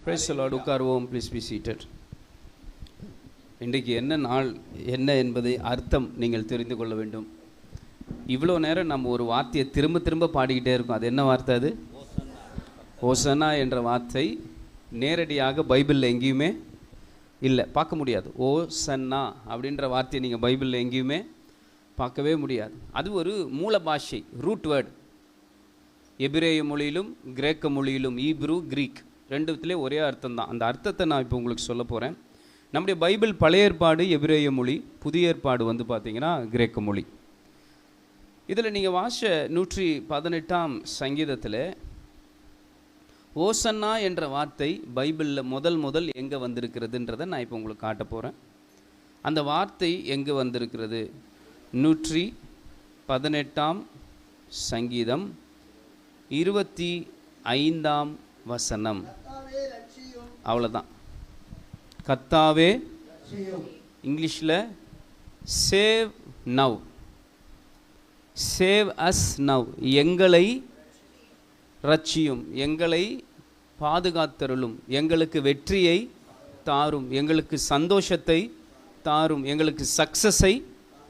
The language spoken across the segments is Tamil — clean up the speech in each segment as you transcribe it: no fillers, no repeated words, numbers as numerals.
Price the lord. உட்காருவோம். Please be seated. இன்றைக்கு என்ன நாள் என்ன என்பதை அர்த்தம் நீங்கள் தெரிந்து கொள்ள வேண்டும். இவ்வளோ நேரம் நம்ம ஒரு வார்த்தையை திரும்ப திரும்ப பாடிக்கிட்டே இருக்கோம். அது என்ன வார்த்தை? அது ஓசன்னா என்ற வார்த்தை நேரடியாக பைபிளில் எங்கேயுமே இல்லை, பார்க்க முடியாது. ஓசன்னா அப்படின்ற வார்த்தையை நீங்கள் பைபிளில் எங்கேயுமே பார்க்கவே முடியாது. அது ஒரு மூல பாஷை, ரூட் வேர்டு. எபிரேய மொழியிலும் கிரேக்க மொழியிலும், ஈப்ரு கிரீக் ரெண்டுத்துலேயே ஒரே அர்த்தம் தான். அந்த அர்த்தத்தை நான் இப்போ உங்களுக்கு சொல்ல போகிறேன். நம்முடைய பைபிள் பழைய ஏற்பாடு எபிரேய மொழி, புதிய ஏற்பாடு வந்து பார்த்தீங்கன்னா கிரேக்க மொழி. இதில் நீங்கள் வாச 118ஆம் சங்கீதத்தில் ஓசன்னா என்ற வார்த்தை பைபிளில் முதல் எங்கே வந்திருக்கிறதுன்றதை நான் இப்போ உங்களுக்கு காட்ட போகிறேன். அந்த வார்த்தை எங்கே வந்திருக்கிறது? 118ஆம் சங்கீதம் 25ஆம் வசனம். அவ்வளோதான். கர்த்தாவே, இங்கிலீஷில் save now, save as now, எங்களை ரட்சியும், எங்களை பாதுகாத்தருளும், எங்களுக்கு வெற்றியை தாரும், எங்களுக்கு சந்தோஷத்தை தாரும், எங்களுக்கு சக்ஸஸை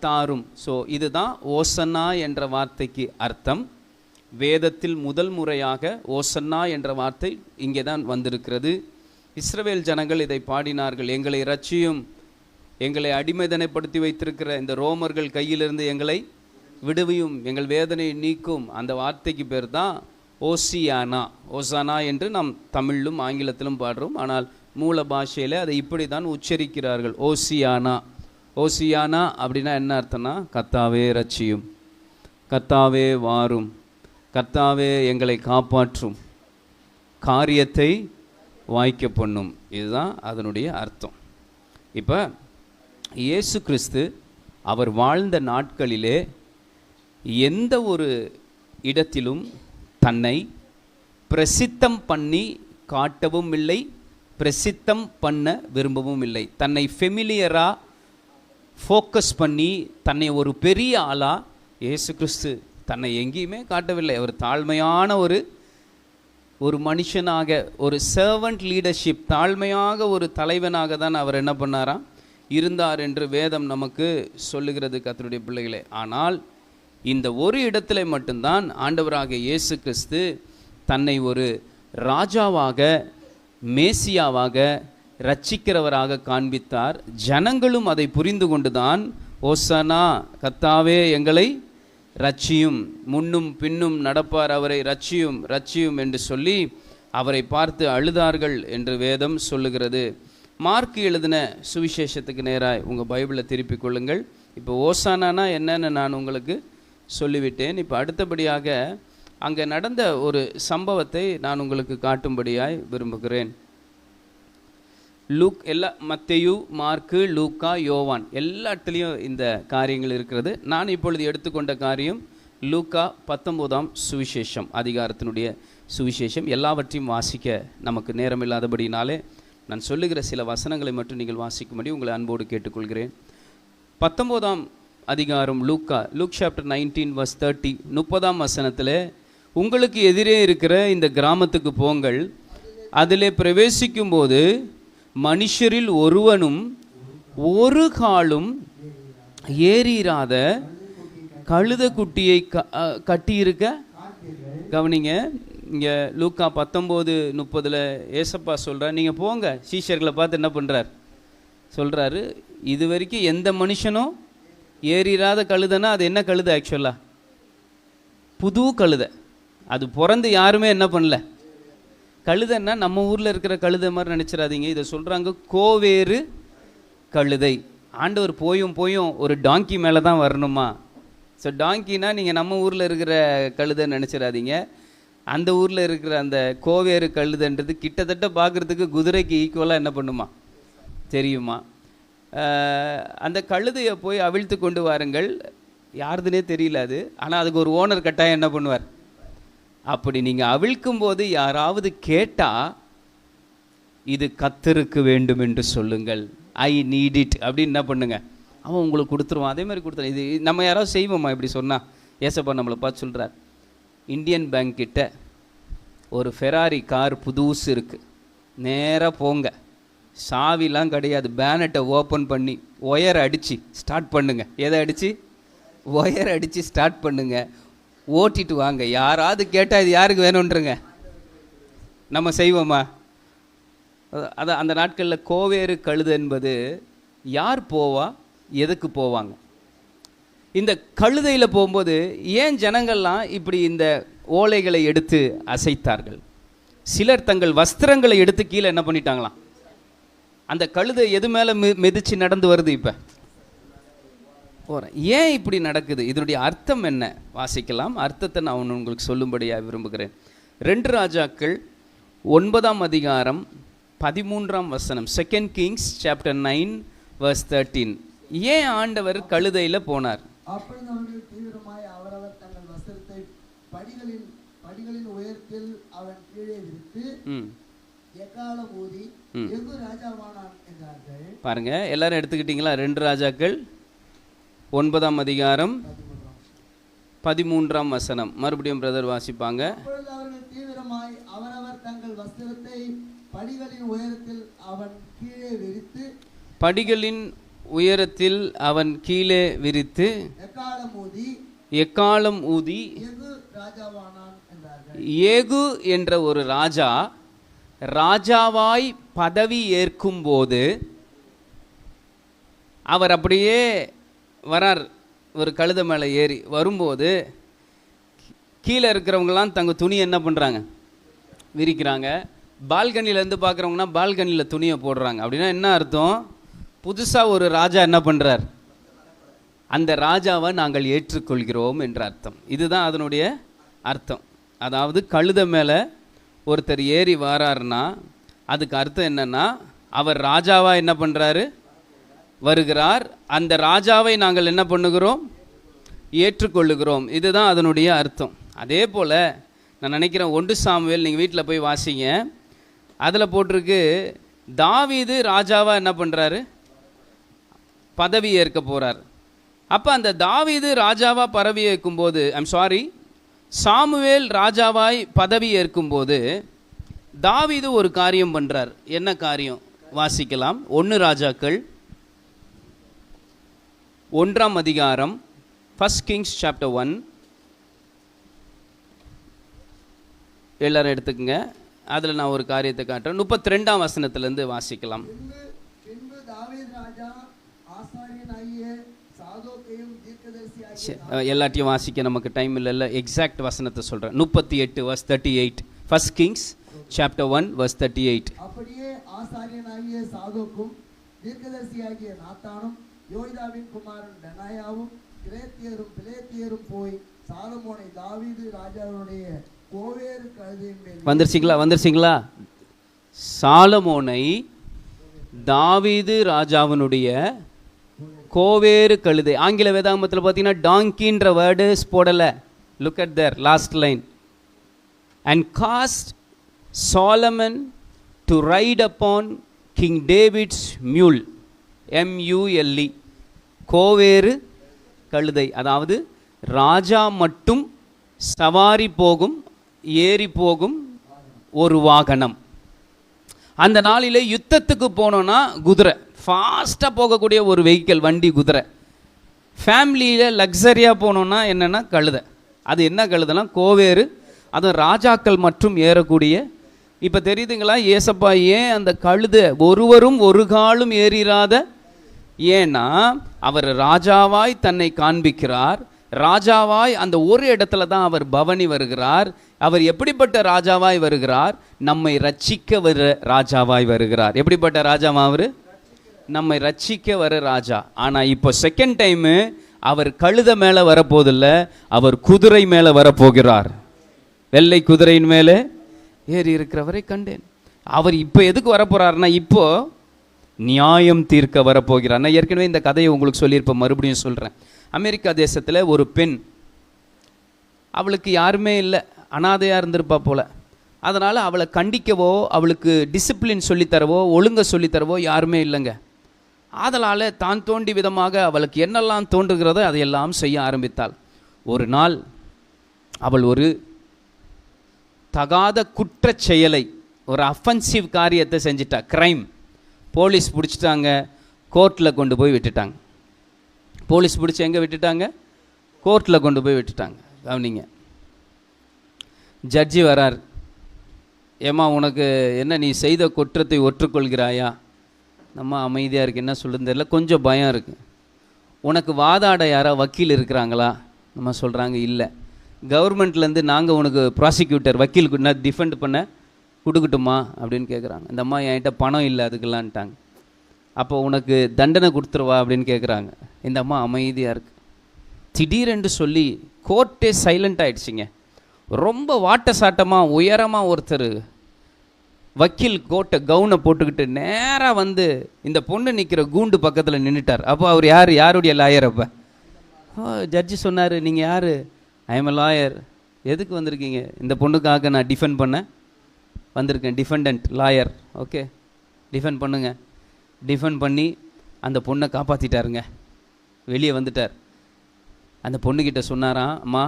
தாரும். ஸோ இதுதான் ஓசன்னா என்ற வார்த்தைக்கு அர்த்தம். வேதத்தில் முதல் முறையாக ஓசன்னா என்ற வார்த்தை இங்கே தான் வந்திருக்கிறது. இஸ்ரவேல் ஜனங்கள் இதை பாடினார்கள். எங்களை ரட்சியும், எங்களை அடிமைதனைப்படுத்தி வைத்திருக்கிற இந்த ரோமர்கள் கையிலிருந்து எங்களை விடுவியும், எங்கள் வேதனை நீக்கும். அந்த வார்த்தைக்கு பேர் தான் ஓசியானா. ஓசானா என்று நாம் தமிழிலும் ஆங்கிலத்திலும் பாடுறோம். ஆனால் மூல பாஷையில் அதை இப்படி தான் உச்சரிக்கிறார்கள், ஓசியானா. ஓசியானா அப்படின்னா என்ன அர்த்தம்னா, கர்த்தாவே ரட்சியும், கர்த்தாவே வாரும், கர்த்தாவே எங்களை காப்பாற்றும், காரியத்தை வாய்க்க பண்ணும். இதுதான் அதனுடைய அர்த்தம். இப்போ இயேசு கிறிஸ்து அவர் வாழ்ந்த நாட்களிலே எந்த ஒரு இடத்திலும் தன்னை பிரசித்தம் பண்ணி காட்டவும் இல்லை, பிரசித்தம் பண்ண விரும்பவும் இல்லை. தன்னை ஃபெமிலியராக ஃபோக்கஸ் பண்ணி தன்னை ஒரு பெரிய ஆளாக இயேசு கிறிஸ்து தன்னை எங்கேயுமே காட்டவில்லை. அவர் தாழ்மையான ஒரு மனுஷனாக, ஒரு சர்வன்ட் லீடர்ஷிப், தாழ்மையாக ஒரு தலைவனாக தான் அவர் என்ன பண்ணாராம், இருந்தார் என்று வேதம் நமக்கு சொல்லுகிறது கர்த்தருடைய பிள்ளைகளே. ஆனால் இந்த ஒரு இடத்துல மட்டும்தான் ஆண்டவராக இயேசு கிறிஸ்து தன்னை ஒரு ராஜாவாக, மேசியாவாக, ரட்சிக்கிறவராக காண்பித்தார். ஜனங்களும் அதை புரிந்து கொண்டுதான் ஓசனா, கர்த்தாவே எங்களை ரட்சியும், முன்னும் பின்னும் நடப்பார் அவரை ரட்சியும் ரட்சியும் என்று சொல்லி அவரை பார்த்து அழுதார்கள் என்று வேதம் சொல்லுகிறது. மார்க் எழுதின சுவிசேஷத்துக்கு நேராக உங்கள் பைபிளை திருப்பிக் கொள்ளுங்கள். இப்போ ஓசானானா என்னன்னு நான் உங்களுக்கு சொல்லிவிட்டேன். இப்போ அடுத்தபடியாக அங்கே நடந்த ஒரு சம்பவத்தை நான் உங்களுக்கு காட்டும்படியாய் விரும்புகிறேன். மத்தேயு, மார்க்கு, லூக்கா, யோவான் எல்லாத்துலேயும் இந்த காரியங்கள் இருக்கிறது. நான் இப்பொழுது எடுத்துக்கொண்ட காரியம் லூக்கா 19ஆம் சுவிசேஷம், அதிகாரத்தினுடைய சுவிசேஷம். எல்லாவற்றையும் வாசிக்க நமக்கு நேரம் இல்லாதபடினாலே நான் சொல்லுகிற சில வசனங்களை மட்டும் நீங்கள் வாசிக்கும்படி உங்களை அன்போடு கேட்டுக்கொள்கிறேன். 19ஆம் அதிகாரம் லூக் சாப்டர் 19 verse 30, 30ஆம் வசனத்தில், உங்களுக்கு எதிரே இருக்கிற இந்த கிராமத்துக்கு போங்கள், அதிலே பிரவேசிக்கும் போது மனுஷரில் ஒருவனும் ஒரு காலும் ஏறிராத கழுத குட்டியை கட்டியிருக்க. கவனிங்க, இங்கே லூக்கா 19:30 ஏசப்பா சொல்கிறார், நீங்கள் போங்க. சீஷர்களை பார்த்து என்ன பண்ணுறார் சொல்கிறாரு, இது வரைக்கும் எந்த மனுஷனும் ஏறிராத கழுதைனா அது என்ன கழுதை? ஆக்சுவலாக புது கழுதை. அது பிறந்து யாருமே என்ன பண்ணல. கழுதைன்னா நம்ம ஊரில் இருக்கிற கழுதை மாதிரி நினச்சிடாதீங்க. இதை சொல்கிறாங்க கோவேறு கழுதை. ஆண்டவர் போயும் ஒரு டாங்கி மேலே தான் வரணுமா? ஸோ டாங்கினா நீங்கள் நம்ம ஊரில் இருக்கிற கழுதைன்னு நினச்சிடாதீங்க. அந்த ஊரில் இருக்கிற அந்த கோவேறு கழுதைன்றது கிட்டத்தட்ட பார்க்குறதுக்கு குதிரைக்கு ஈக்குவலாக என்ன பண்ணுமா தெரியுமா? அந்த கழுதையை போய் அவிழ்த்து கொண்டு வாருங்கள். யாருதுனே தெரியல அது. ஆனால் அதுக்கு ஒரு ஓனர் கட்டாயம் என்ன பண்ணுவார். அப்படி நீங்கள் அவிழ்க்கும் போது யாராவது கேட்டால் இது கர்த்தருக்கு வேண்டும் என்று சொல்லுங்கள், ஐ நீட் இட் அப்படின்னு என்ன பண்ணுங்க, அவன் உங்களுக்கு கொடுத்துருவான். அதே மாதிரி கொடுத்துருவான். இது நம்ம யாராவது செய்வோமா இப்படி சொன்னால்? ஏசப்பா நம்மளை பார்த்து சொல்கிறார், இந்தியன் பேங்க் கிட்ட ஒரு ஃபெராரி கார் புதுசு இருக்குது, நேராக போங்க, சாவிலாம் கிடையாது, பேனட்டை ஓப்பன் பண்ணி ஒயர் அடித்து ஸ்டார்ட் பண்ணுங்க. எதை அடித்து? ஒயர் அடித்து ஸ்டார்ட் பண்ணுங்க, ஓட்டிட்டு வாங்க. யாராவது கேட்டால் இது யாருக்கு வேணுன்றங்க, நம்ம செய்வோமா? அதான் அந்த நாட்களில் கோவேறு கழுது என்பது யார் போவா, எதுக்கு போவாங்க? இந்த கழுதையில் போகும்போது ஏன் ஜனங்கள்லாம் இப்படி இந்த ஓலைகளை எடுத்து அசைத்தார்கள்? சிலர் தங்கள் வஸ்திரங்களை எடுத்து கீழே என்ன பண்ணிட்டாங்களாம்? அந்த கழுதை எது மேலே மிதிச்சு நடந்து வருது இப்போ போகிறேன். ஏன் இப்படி நடக்குது? இதனுடைய அர்த்தம் என்ன? வாசிக்கலாம். அர்த்தத்தை நான் உங்களுக்கு சொல்லும்படியாக விரும்புகிறேன். 2 ராஜாக்கள் 9ஆம் அதிகாரம் 13ஆம் வசனம். 2 Kings chapter 9 verse 13. ஏன் ஆண்டவர் கழுதையில் போனார்? அப்பொழுது அவர்கள் தீவிரமாய் அவரவர் தங்கள் வஸ்திரத்தை படிகளின் உயரத்தில் அவன் கீழே விரித்து எக்காலம் ஊதி எங்கு ராஜாவானான் என்றார்கள். பாருங்க, எல்லாரும் எடுத்துக்கிட்டீங்களா? 2 ராஜாக்கள் 9ஆம் அதிகாரம் 13ஆம் வசனம். மறுபடியும் பிரதர் வாசிப்பாங்க. அப்பொழுது அவர்கள் தீவிரமாய் அவரவர் தங்கள் வஸ்திரத்தை படிகளின் உயரத்தில் அவன் கீழே விரித்து படிகளின் உயரத்தில் அவன் கீழே விரித்து எக்காலம் ஊதி ஏகு என்ற ஒரு ராஜா ராஜாவாய் பதவி ஏற்கும் போது அவர் அப்படியே வரார். ஒரு கழுதை மேலே ஏறி வரும்போது கீழே இருக்கிறவங்களாம் தங்க துணி என்ன பண்ணுறாங்க? விரிக்கிறாங்க. பால்கனிலேருந்து பார்க்குறவங்கன்னா பால்கனியில் துணியை போடுறாங்க. அப்படின்னா என்ன அர்த்தம்? புதுசாக ஒரு ராஜா என்ன பண்ணுறார்? அந்த ராஜாவை நாங்கள் ஏற்றுக்கொள்கிறோம் என்ற அர்த்தம். இதுதான் அதனுடைய அர்த்தம். அதாவது கழுதை மேலே ஒருத்தர் ஏறி வராருன்னா அதுக்கு அர்த்தம் என்னன்னா, அவர் ராஜாவாக என்ன பண்ணுறாரு? வருகிறார். அந்த ராஜாவை நாங்கள் என்ன பண்ணுகிறோம்? ஏற்றுக்கொள்ளுகிறோம். இதுதான் அதனுடைய அர்த்தம். அதே போல் நான் நினைக்கிறேன் 1 சாமுவேல் நீங்கள் வீட்டில் போய் வாசிங்க, அதில் போட்டிருக்கு தாவீது ராஜாவாக என்ன பண்ணுறாரு? பதவி ஏற்க போகிறார். அப்போ அந்த தாவீது ராஜாவாக பதவி ஏற்கும்போது சாமுவேல் ராஜாவாய் பதவி ஏற்கும்போது தாவீது ஒரு காரியம் பண்ணுறார். என்ன காரியம்? வாசிக்கலாம். 1 ராஜாக்கள் 1ஆம் அதிகாரம் 1 Kings chapter 1. எல்லாரும் எடுத்துக்கங்க. அதில் நான் ஒரு காரியத்தை காட்டுறேன். 32ஆம் வசனத்திலேருந்து வாசிக்கலாம். எல்லாத்தையும் வாசிக்க நமக்கு டைம் இல்லை. எக்ஸாக்ட் வசனத்தை சொல்கிறேன். 38 verse 38. 1 Kings chapter 1 verse 38. அப்படியே ஆசாரியனாகிய சாதோக்கும் தீர்க்கதரிசியாகிய நாத்தானும் யோய்தாவின் குமாரன் பெனாயாவும் கிரேத்தியரும் பிலேத்தியரும் போய் சாலமோனை தாவீது ராஜாவுடைய கோவேறு கழுதையின் மேல் வந்துருச்சிங்களா? சாலமோனை தாவீது ராஜாவினுடைய கோவேறு கழுதை. ஆங்கில வேதாகமத்தில் பார்த்தீங்கன்னா டாங்கின்ற வேர்டு போடலை. Look at their last line. And caused Solomon to ride upon king David's mule, MULE, கோவேறு கழுதை. அதாவது ராஜா மட்டும் சவாரி போகும், ஏறி போகும் ஒரு வாகனம். அந்த நாளில் யுத்தத்துக்கு போனோன்னா குதிரை, ஃபாஸ்ட்டாக போகக்கூடிய ஒரு வெஹிக்கிள், வண்டி குதிரை. ஃபேமிலியில் லக்ஸரியாக போனோன்னா என்னென்னா கழுதை. அது என்ன கழுதைனா கோவேறு. அதுவும் ராஜாக்கள் மற்றும் ஏறக்கூடிய. இப்போ தெரியுதுங்களா ஏசப்பா ஏன் அந்த கழுதை ஒருவரும் ஒரு காலும் ஏறிராத? ஏன்னா அவர் ராஜாவாய் தன்னை காண்பிக்கிறார். ராஜாவாய் அந்த ஒரு இடத்துல தான் அவர் பவனி வருகிறார். அவர் எப்படிப்பட்ட ராஜாவாய் வருகிறார்? நம்மை ரட்சிக்க வர ராஜாவாய் வருகிறார். எப்படிப்பட்ட ராஜாவா அவர்? நம்மை ரட்சிக்க வர ராஜா. ஆனால் இப்போ செகண்ட் டைமு அவர் கழுதை மேலே வரப்போதில்லை, அவர் குதிரை மேலே வரப்போகிறார். வெள்ளை குதிரையின் மேலே ஏறி இருக்கிறவரை கண்டேன். அவர் இப்போ எதுக்கு வரப்போகிறார்னா இப்போ நியாயம் தீர்க்க வரப்போகிறார். நான் ஏற்கனவே இந்த கதையை உங்களுக்கு சொல்லியிருப்பேன், மறுபடியும் சொல்கிறேன். அமெரிக்கா தேசத்தில் ஒரு பெண், அவளுக்கு யாருமே இல்லை, அனாதையாக இருந்திருப்பா போல். அதனால் அவளை கண்டிக்கவோ அவளுக்கு டிசிப்ளின் சொல்லித்தரவோ ஒழுங்க சொல்லித்தரவோ யாருமே இல்லைங்க. அதனால் தான் தோண்டி விதமாக அவளுக்கு என்னெல்லாம் தோன்றுகிறதோ அதையெல்லாம் செய்ய ஆரம்பித்தாள். ஒரு நாள் அவள் ஒரு தகாத குற்றச் செயலை ஒரு அஃபென்சிவ் காரியத்தை செஞ்சிட்டா, கிரைம். போலீஸ் பிடிச்சிட்டாங்க, கோர்ட்டில் கொண்டு போய் விட்டுட்டாங்க. போலீஸ் பிடிச்சி எங்கே விட்டுட்டாங்க? கோர்ட்டில் கொண்டு போய் விட்டுட்டாங்க. கவனிங்க, ஜட்ஜி வரார். ஏம்மா உனக்கு என்ன, நீ செய்த குற்றத்தை ஒற்றுக்கொள்கிறாயா? நம்ம அமைதியாக இருக்குது, என்ன சொல்லுன்னு தெரியல, கொஞ்சம் பயம் இருக்குது. உனக்கு வாதாட யாரா வக்கீல் இருக்கிறாங்களா? நம்ம சொல்கிறாங்க இல்லை. கவர்மெண்ட்லேருந்து நாங்கள் உனக்கு ப்ராசிக்யூட்டர் வக்கீல் டிஃபெண்ட் பண்ண கொடுக்கட்டுமா அப்படின்னு கேட்குறாங்க. இந்த அம்மா என்கிட்ட பணம் இல்லை அதுக்கெல்லான்ட்டாங்க. அப்போ உனக்கு தண்டனை கொடுத்துருவா அப்படின்னு கேட்குறாங்க. இந்த அம்மா அமைதியாக இருக்குது. திடீரென்று சொல்லி கோர்ட்டே சைலண்ட் ஆகிடுச்சிங்க. ரொம்ப வாட்ட சாட்டமாக உயரமாக ஒருத்தர் வக்கீல் கோட்டை கவுனை போட்டுக்கிட்டு நேராக வந்து இந்த பொண்ணு நிற்கிற கூண்டு பக்கத்தில் நின்றுட்டார். அப்போ அவர் யார்? யாருடைய லாயர்? அப்போ ஜட்ஜி சொன்னார், நீங்கள் யார்? I am a lawyer. எதுக்கு வந்திருக்கீங்க? இந்த பொண்ணுக்காக நான் டிஃபெண்ட் பண்ண வந்திருக்கேன். Defendant, lawyer. ஓகே, டிஃபெண்ட் பண்ணுங்க. டிஃபெண்ட் பண்ணி அந்த பொண்ணை காப்பாற்றிட்டாருங்க. வெளியே வந்துட்டார். அந்த பொண்ணுக்கிட்ட சொன்னாராம், அம்மா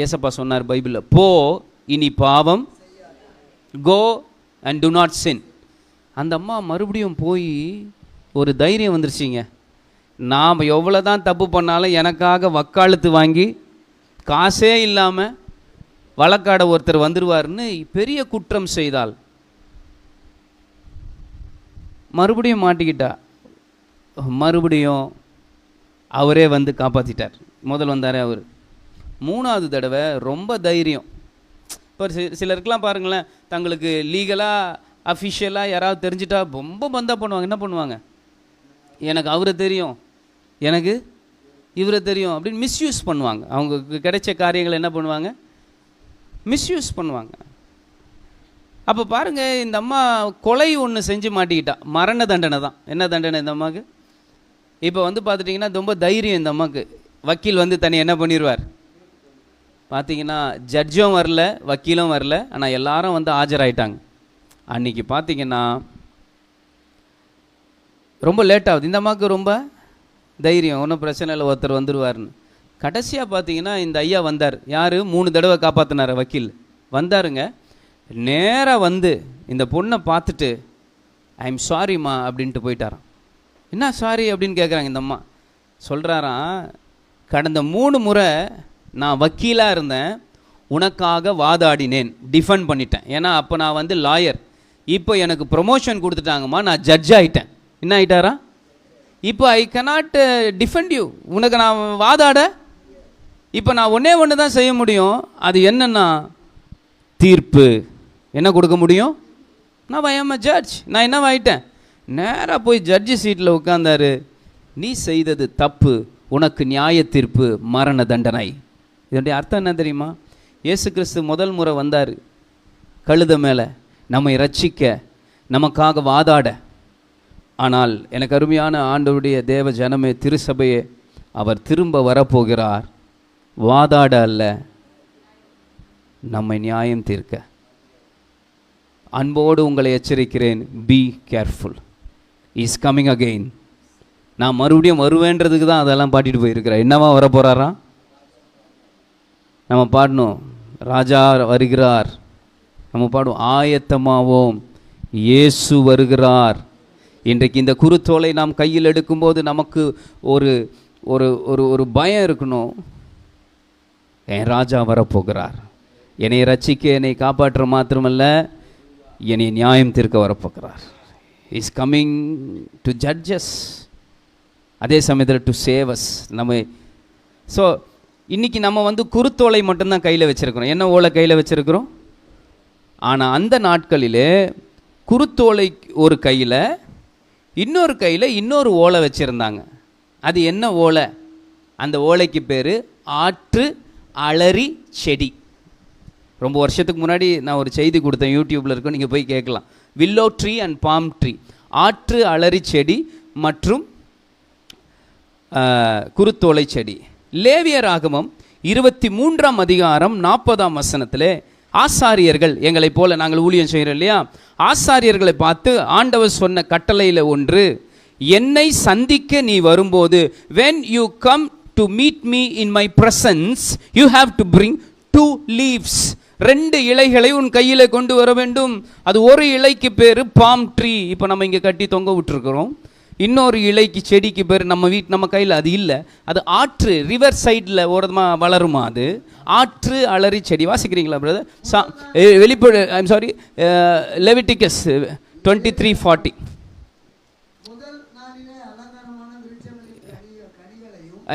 ஏசப்பா சொன்னார் பைபிளில், போ இனி பாவம், go and do not sin. அந்த அம்மா மறுபடியும் போய் ஒரு தைரியம் வந்துருச்சிங்க. நாம் எவ்வளோ தான் தப்பு பண்ணாலும் எனக்காக வக்காலத்து வாங்கி காசே இல்லாமல் வழக்காட ஒருத்தர் வந்துடுவார்னு பெரிய குற்றம் செய்தால் மறுபடியும் மாட்டிக்கிட்டா. மறுபடியும் அவரே வந்து காப்பாற்றிட்டார். முதல் வந்தாரே அவர். மூணாவது தடவை ரொம்ப தைரியம். இப்போ சிலருக்கெலாம் பாருங்களேன், தங்களுக்கு லீகலாக அஃபிஷியலாக யாராவது தெரிஞ்சிட்டா ரொம்ப பந்தா பண்ணுவாங்க. என்ன பண்ணுவாங்க? எனக்கு அவரை தெரியும், எனக்கு இவரை தெரியும் அப்படின்னு மிஸ்யூஸ் பண்ணுவாங்க. அவங்களுக்கு கிடைச்ச காரியங்களை என்ன பண்ணுவாங்க? மிஸ்யூஸ் பண்ணுவாங்க. அப்போ பாருங்கள், இந்த அம்மா கொலை ஒன்று செஞ்சு மாட்டிக்கிட்டா. மரண தண்டனை தான். என்ன தண்டனை இந்த அம்மாவுக்கு? இப்போ வந்து பார்த்துட்டிங்கன்னா ரொம்ப தைரியம் இந்த அம்மாவுக்கு. வக்கீல் வந்து தனி என்ன பண்ணிடுவார்? பார்த்தீங்கன்னா ஜட்ஜும் வரல, வக்கீலும் வரல, ஆனால் எல்லாரும் வந்து ஆஜராயிட்டாங்க. அன்றைக்கி பார்த்தீங்கன்னா ரொம்ப லேட் ஆகுது. இந்த அம்மாவுக்கு ரொம்ப தைரியம், ஒன்றும் பிரச்சனை இல்லை, ஒருத்தர் வந்துடுவார்னு. கடைசியாக பார்த்தீங்கன்னா இந்த ஐயா வந்தார். யார்? 3 தடவை காப்பாற்றினார் வக்கீல். வந்தாருங்க. நேராக வந்து இந்த பொண்ணை பார்த்துட்டு ஐ எம் சாரிம்மா அப்படின்ட்டு போயிட்டாராம். என்ன சாரி அப்படின்னு கேட்குறாங்க. இந்த அம்மா சொல்கிறாராம், கடந்த 3 முறை நான் வக்கீலாக இருந்தேன், உனக்காக வாதாடினேன், டிஃபெண்ட் பண்ணிட்டேன். ஏன்னா அப்போ நான் வந்து லாயர். இப்போ எனக்கு ப்ரொமோஷன் கொடுத்துட்டாங்கம்மா, நான் ஜட்ஜ் ஆகிட்டேன். என்ன ஆகிட்டாரா? இப்போ ஐ கனாட் டிஃபெண்ட் யூ. உனக்கு நான் வாதாட இப்போ நான் ஒன்று தான் செய்ய முடியும். அது என்னன்னா தீர்ப்பு. என்ன கொடுக்க முடியும்? நான் ஐ எம் எ ஜட்ஜ். நான் என்னவாயிட்டேன்? நேராக போய் ஜட்ஜி சீட்டில் உட்கார்ந்தாரு. நீ செய்தது தப்பு, உனக்கு நியாய தீர்ப்பு, மரண தண்டனை. இதனுடைய அர்த்தம் என்ன தெரியுமா? இயேசு கிறிஸ்து முதல் முறை வந்தார் கழுத மேலே நம்மை ரட்சிக்க, நமக்காக வாதாட. ஆனால் எனக்கு அருமையான ஆண்டவருடைய தேவ ஜனமே, திருசபையே, அவர் திரும்ப வரப்போகிறார் வாதாட அல்ல, நம்மை நியாயம் தீர்க்க. அன்போடு உங்களை எச்சரிக்கிறேன், be careful, is coming again. நான் மறுபடியும் வருவேன்றதுக்கு தான் அதெல்லாம் பாட்டிட்டு போயிருக்கிறேன். என்னவா வர போகிறாராம்? நம்ம பாடணும், ராஜா வருகிறார். நம்ம பாடுவோம், ஆயத்தமாவோம், இயேசு வருகிறார். இன்றைக்கு இந்த குருத்தோலை நாம் கையில் எடுக்கும்போது நமக்கு ஒரு ஒரு ஒரு ஒரு பயம் இருக்கணும். என் ராஜா வரப்போகிறார், என்னை ரட்சிக்க, என்னை காப்பாற்ற மாத்திரமல்ல, என்னை நியாயம் தீர்க்க வரப்போகிறார். இஸ் கம்மிங் டு ஜட்ஜஸ், அதே சமயத்தில் டு சேவஸ். நம்ம ஸோ இன்றைக்கி நம்ம வந்து குருத்தோலை மட்டும்தான் கையில் வச்சுருக்கிறோம். என்ன ஓலை கையில் வச்சுருக்கிறோம்? ஆனால் அந்த நாட்களிலே குருத்தோலை ஒரு கையில், இன்னொரு கையில் இன்னொரு ஓலை வச்சுருந்தாங்க. அது என்ன ஓலை? அந்த ஓலைக்கு பேர் ஆற்று அலரி செடி. ரொம்ப வருஷத்துக்கு முன்னாடி நான் ஒரு செய்தி கொடுத்தேன், யூடியூப்பில் இருக்கும், நீங்கள் போய் கேட்கலாம். Willow tree and bomb tree, ஆற்று அலரி செடி மற்றும் குருத்தோலை செடி. லேவியராகமம் 23ஆம் அதிகாரம் 40ஆம் வசனத்திலே ஆசாரியர்கள், எங்களை போல நாங்கள் ஊழியம் செய்கிறோம் இல்லையா, ஆசாரியர்களை பார்த்து ஆண்டவர் சொன்ன கட்டளையில் ஒன்று, என்னை சந்திக்க நீ வரும்போது, when you come to meet me in my presence, you have to bring 2 leaves, 2 இலைகளை உன் கையில கொண்டு வர வேண்டும். அது ஒரு இலைக்கு பேரு பாம் ட்ரீ. இப்போ நம்ம இங்க கட்டி தொங்க விட்டுருக்கிறோம். இன்னொரு இலைக்கு செடிக்கு பேர் நம்ம கையில் அது இல்லை. அது ஆற்று ரிவர் சைடில் ஓரமா வளருமா, அது ஆற்று அலரி செடி. வாசிக்கிறீங்களா பிரதர்? வெளிப்படு ஐம் சாரி லெவிட்டிகஸ் 23:40.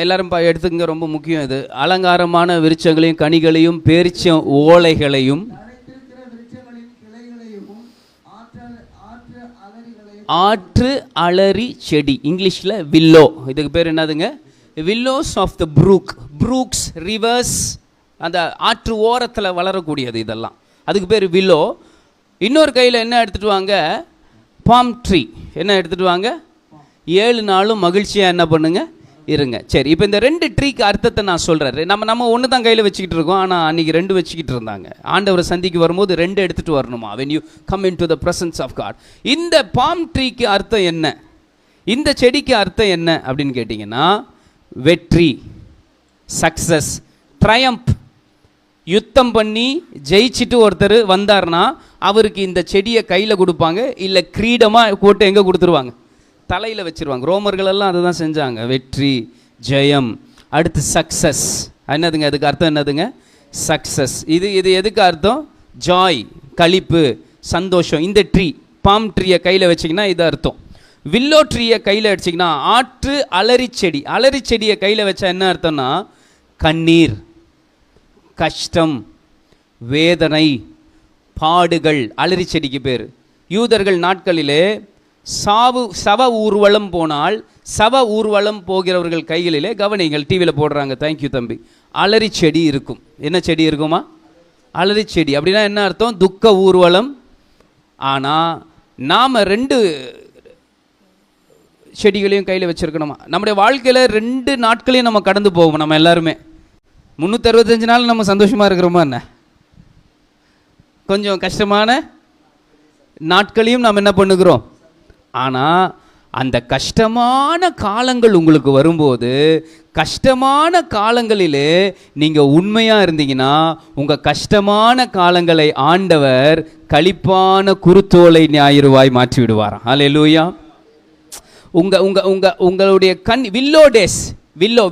எல்லாரும் எடுத்துக்கங்க, ரொம்ப முக்கியம் இது. அலங்காரமான விருட்சங்களையும் கனிகளையும் பேரிச்ச ஓலைகளையும் ஆற்று அலரி செடி, இங்கிலீஷில் வில்லோ. இதுக்கு பேர் என்னதுங்க? Willows of the Brooks reverse. அந்த ஆற்று ஓரத்தில் வளரக்கூடியது இதெல்லாம், அதுக்கு பேர் வில்லோ. இன்னொரு கையில் என்ன எடுத்துகிட்டு வாங்க? Bomb tree. என்ன எடுத்துகிட்டு வாங்க? 7 நாளும் மகிழ்ச்சியாக என்ன பண்ணுங்க? இருங்க. சரி, இப்போ இந்த 2 ட்ரீக்கு அர்த்தத்தை நான் சொல்கிறேன். நம்ம ஒன்று தான் கையில் வச்சுக்கிட்டு இருக்கோம், ஆனால் அன்றைக்கி 2 வச்சுக்கிட்டு இருந்தாங்க. ஆண்டவரை சந்திக்கு வரும்போது 2 எடுத்துகிட்டு வரணுமா? when you come into the presence of God. இந்த பாம் ட்ரீக்கு அர்த்தம் என்ன? இந்த செடிக்கு அர்த்தம் என்ன அப்படின்னு கேட்டிங்கன்னா, வெற்றி, சக்ஸஸ், ட்ரையம்ப். யுத்தம் பண்ணி ஜெயிச்சுட்டு ஒருத்தர் வந்தார்னா அவருக்கு இந்த செடியை கையில் கொடுப்பாங்க, இல்லை கிரீடமாக போட்டு எங்கே கொடுத்துருவாங்க? தலையில் வச்சுருவாங்க. ரோமர்கள் எல்லாம் அதை தான் செஞ்சாங்க. வெற்றி, ஜெயம். அடுத்து சக்ஸஸ். என்னதுங்க அதுக்கு அர்த்தம்? என்னதுங்க? சக்ஸஸ். இது எதுக்கு அர்த்தம்? ஜாய், களிப்பு, சந்தோஷம். இந்த ட்ரீ, பாம் ட்ரீயை கையில் வச்சிங்கன்னா இது அர்த்தம். வில்லோ ட்ரீயை கையில் வச்சிங்கன்னா ஆற்று அலரி செடி. அலரி செடியை கையில் வச்சா என்ன அர்த்தம்னா, கண்ணீர், கஷ்டம், வேதனை, பாடுகள். அலரி செடிக்கு பேர். யூதர்கள் நாட்களிலே சவ ஊர்வலம் போனால், சவ ஊர்வலம் போகிறவர்கள் கைகளிலே, கவனிங்கள், டிவியில் போடுறாங்க, தேங்க்யூ தம்பி, அலரி செடி இருக்கும். என்ன செடி இருக்குமா? அலரி செடி. அப்படின்னா என்ன அர்த்தம்? துக்க ஊர்வலம். ஆனால் நாம் 2 செடிகளையும் கையில் வச்சுருக்கணுமா? நம்முடைய வாழ்க்கையில் 2 நாட்களையும் நம்ம கடந்து போவோம். நம்ம எல்லாருமே 365 நாள் நம்ம சந்தோஷமாக இருக்கிறோமா என்ன? கொஞ்சம் கஷ்டமான நாட்களையும் நாம் என்ன பண்ணுகிறோம்? ஆனால் அந்த கஷ்டமான காலங்கள் உங்களுக்கு வரும்போது, கஷ்டமான காலங்களிலே நீங்கள் உண்மையாக இருந்தீங்கன்னா, உங்கள் கஷ்டமான காலங்களை ஆண்டவர் களிப்பான குருத்தோலை ஞாயிறுவாய் மாற்றி விடுவாராம். ஹல்லேலூயா. உங்களுடைய வில்லோ டேஸ்,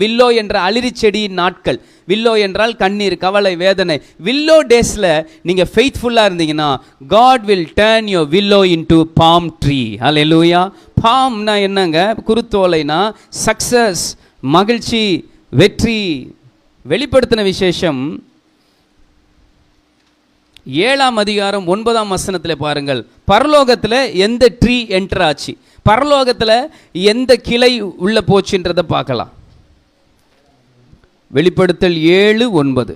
வில்லோ என்ற அலிரி செடியின் நாட்கள். வில்லோ என்றால் கண்ணீர், கவலை, வேதனை. வில்லோ டேஸில் நீங்கள் ஃபெய்த்ஃபுல்லாக இருந்தீங்கன்னா, God will turn your willow into palm tree. ஹல்லேலூயா. பாம்னா என்னங்க? குருத்தோலைனா சக்சஸ், மகிழ்ச்சி, வெற்றி. வெளிப்படுத்தின விசேஷம் 7ஆம் அதிகாரம் 9ஆம் வசனத்தில் பாருங்கள். பரலோகத்தில் எந்த ட்ரீ என்டர் ஆச்சு, பரலோகத்தில் எந்த கிளை உள்ள போச்சுன்றதை பார்க்கலாம். வெளிப்படுத்தல் 7:9.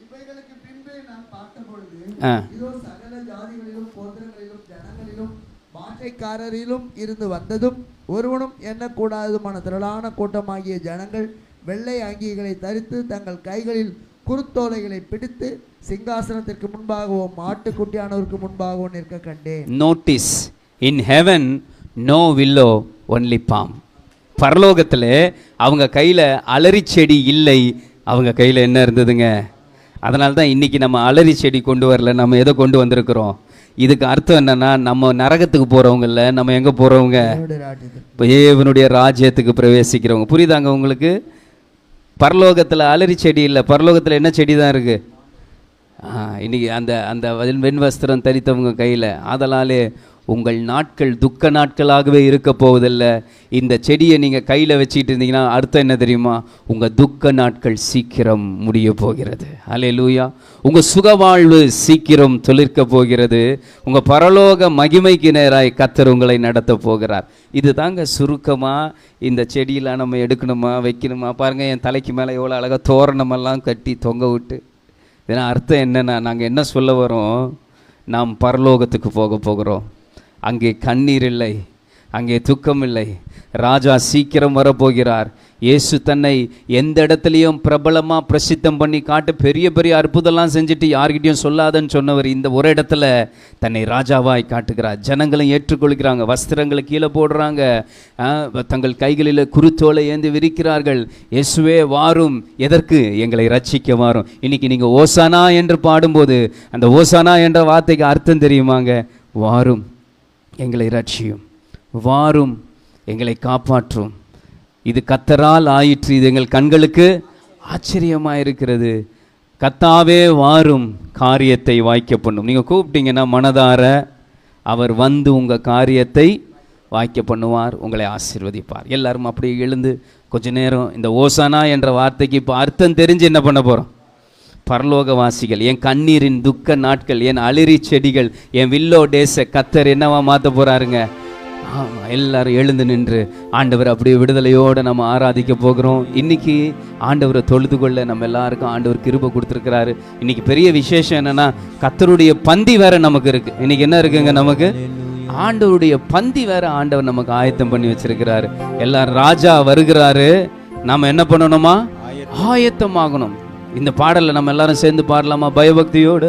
இவைகளுக்கு பின்பு நான் பார்த்தபொழுது, இதோ சகல ஜாதிகளிலும் கோத்திரங்களிலும் ஜனங்களிலும் பாஷைக்காரரிலும் இருந்து வந்ததும் ஒருவனும் எண்ணக்கூடாததுமான திரளான கூட்டமாகிய ஜனங்கள் வெள்ளை அங்கிகளை தரித்து தங்கள் கைகளில் குருத்தோலைகளை பிடித்து சிங்காசனத்திற்கு முன்பாகவும் ஆட்டுக்குட்டியானவருக்கு முன்பாகவும் நிற்க கண்டேன். Notice, in heaven no willow, only palm. பரலோகத்தில் அவங்க கையில் அலரி செடி இல்லை, அவங்க கையில் என்ன இருந்ததுங்க? அதனால தான் இன்றைக்கி நம்ம அலரி செடி கொண்டு வரல, நம்ம எதை கொண்டு வந்திருக்கிறோம்? இதுக்கு அர்த்தம் என்னென்னா, நம்ம நரகத்துக்கு போகிறவங்கள, நம்ம எங்கே போகிறவங்க? தேவனுடைய ராஜ்யத்துக்கு பிரவேசிக்கிறவங்க. புரியுதாங்க உங்களுக்கு? பரலோகத்தில் அலரி செடி இல்லை, பரலோகத்தில் என்ன செடி தான் இருக்குது? இன்றைக்கி அந்த வெண்வஸ்திரம் தரித்தவங்க கையில். அதனாலே உங்கள் நாட்கள் துக்க நாட்களாகவே இருக்க போவதில்லை. இந்த செடியை நீங்கள் கையில் வச்சுக்கிட்டு இருந்தீங்கன்னா அர்த்தம் என்ன தெரியுமா? உங்கள் துக்க நாட்கள் சீக்கிரம் முடிய போகிறது. ஹல்லேலூயா. உங்கள் சுகவாழ்வு சீக்கிரம் தொழிற்க போகிறது. உங்கள் பரலோக மகிமைக்கு நேராய் கர்த்தர் உங்களை நடத்த போகிறார். இது தாங்க சுருக்கமாக. இந்த செடியெலாம் நம்ம எடுக்கணுமா, வைக்கணுமா? பாருங்கள், என் தலைக்கு மேலே எவ்வளோ அழகாக தோரணமெல்லாம் கட்டி தொங்க விட்டு. இதனால் அர்த்தம் என்னென்னா, நாங்கள் என்ன சொல்ல வரோம்? நாம் பரலோகத்துக்கு போகிறோம். அங்கே கண்ணீர் இல்லை, அங்கே துக்கம் இல்லை. ராஜா சீக்கிரம் வரப்போகிறார். இயேசு தன்னை எந்த இடத்துலையும் பிரபலமாக பிரசித்தம் பண்ணி காட்ட பெரிய பெரிய அற்புதம்லாம் செஞ்சுட்டு யார்கிட்டையும் சொல்லாதன்னு சொன்னவர் இந்த ஒரு இடத்துல தன்னை ராஜாவாய் காட்டுகிறார். ஜனங்களும் ஏற்றுக்கொள்கிறாங்க, வஸ்திரங்களை கீழே போடுறாங்க, தங்கள் கைகளில் குருத்தோலை ஏந்தி விரிக்கிறார்கள். இயேசுவே வாரும், எதற்கு? எங்களை ரட்சிக்க வாரும். இன்னைக்கு நீங்கள் ஓசானா என்று பாடும்போது அந்த ஓசானா என்ற வார்த்தைக்கு அர்த்தம் தெரியுமாங்க? வாரும், எங்களை ரட்சியும், வாரும், எங்களை காப்பாற்றும், இது கர்த்தரால் ஆயிற்று, இது எங்கள் கண்களுக்கு ஆச்சரியமாயிருக்கிறது. கர்த்தாவே வாரும், காரியத்தை வாய்க்க பண்ணும். நீங்கள் கூப்பிட்டீங்கன்னா மனதார அவர் வந்து உங்கள் காரியத்தை வாய்க்க பண்ணுவார், உங்களை ஆசீர்வதிப்பார். எல்லாரும் அப்படி எழுந்து கொஞ்ச நேரம் இந்த ஓசானா என்ற வார்த்தைக்கு இப்போ அர்த்தம் தெரிஞ்சு என்ன பண்ண போகிறோம்? பரலோகவாசிகள், என் கண்ணீரின் துக்க நாட்கள், என் அலிரி செடிகள், என் வில்லோ டேஸை கர்த்தர் என்னவா மாற்ற போகிறாருங்க? ஆமாம், எல்லாரும் எழுந்து நின்று ஆண்டவர் அப்படியே விடுதலையோடு நம்ம ஆராதிக்க போகிறோம். இன்னைக்கு ஆண்டவரை தொழுது கொள்ள நம்ம எல்லாருக்கும் ஆண்டவர் கிருபை கொடுத்துருக்கிறாரு. இன்னைக்கு பெரிய விசேஷம் என்னன்னா, கர்த்தருடைய பந்தி வேற நமக்கு இருக்கு. இன்னைக்கு என்ன இருக்குங்க? நமக்கு ஆண்டவருடைய பந்தி வேற ஆண்டவர் நமக்கு ஆயத்தம் பண்ணி வச்சிருக்கிறாரு. எல்லாரும் ராஜா வருகிறாரு, நாம என்ன பண்ணணுமா? ஆயத்தமாகணும். இந்த பாடலை நம்ம எல்லாரும் சேர்ந்து பாடலாமா பயபக்தியோடு?